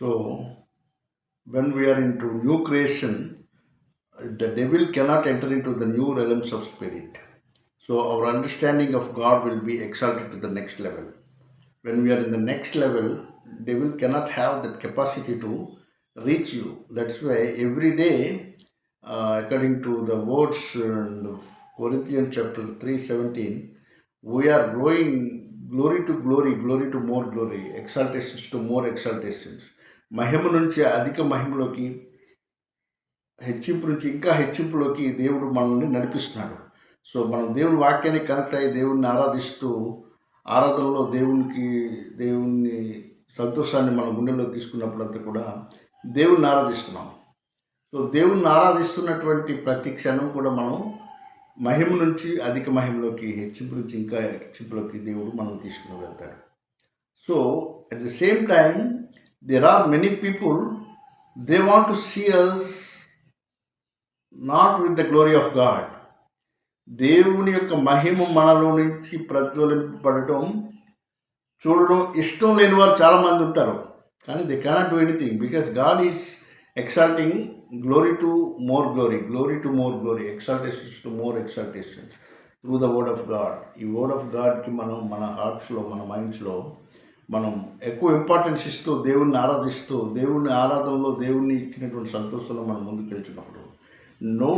So when we are into new creation, the devil cannot enter into the new realms of spirit. So our understanding of God will be exalted to the next level. When we are in the next level, devil cannot have that capacity to reach you. That's why every day, according to the words in the Corinthians chapter 3:17, we are growing glory to glory, glory to more glory, exaltations to more exaltations. మహిమ నుంచి అధిక మహిమలోకి, హెచ్చింపు నుంచి ఇంకా హెచ్చింపులోకి దేవుడు మనల్ని నడిపిస్తున్నాడు. So మనం దేవుని వాక్యానికి కనెక్ట్ అయ్యి దేవుణ్ణి ఆరాధిస్తూ, ఆరాధనలో దేవుని సంతోషాన్ని మన గుండెల్లో తీసుకున్నప్పుడంతా కూడా దేవుణ్ణి ఆరాధిస్తున్నాం. సో దేవుణ్ణి ఆరాధిస్తున్నటువంటి ప్రతి క్షణం కూడా మనం మహిమ నుంచి అధిక మహిమలోకి, హెచ్చింపు నుంచి ఇంకా హెచ్చింపులోకి దేవుడు మనం తీసుకుని వెళ్తాడు. So at the same time there are many people, they want to see us not with the glory of God. దేవుని యొక్క మహిమ మనలో నుంచి ప్రజ్వలింపబడటం చూడడం ఇష్టం లేని వారు చాలామంది ఉంటారు. కానీ they cannot do anything because God is exalting glory to more glory, glory to more glory, exaltations to more exaltations through the word of God. ఈ వర్డ్ ఆఫ్ గాడ్కి మనం మన హార్ట్స్లో, మన మైండ్స్లో మనం ఎక్కువ ఇంపార్టెన్స్ ఇస్తూ దేవుణ్ణి ఆరాధిస్తూ, దేవుని ఆరాధనలో దేవుణ్ణి ఇచ్చినటువంటి సంతోషంలో మనం ముందుకు వెళ్తున్నప్పుడు no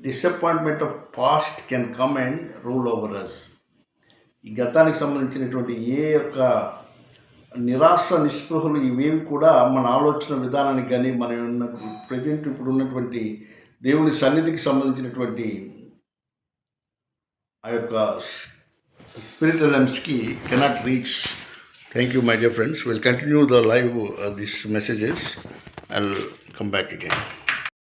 disappointment of past can come and rule over us. ఈ గతానికి సంబంధించినటువంటి ఏ యొక్క నిరాశ, నిస్పృహలు ఇవేవి కూడా మన ఆలోచన విధానానికి కానీ, మన ప్రజెంట్ ఇప్పుడు ఉన్నటువంటి దేవుని సన్నిధికి సంబంధించినటువంటి ఆ యొక్క స్పిరిచువల్ లెమ్స్కి cannot reach. Thank you, my dear friends. We'll continue the live these messages. I'll come back again.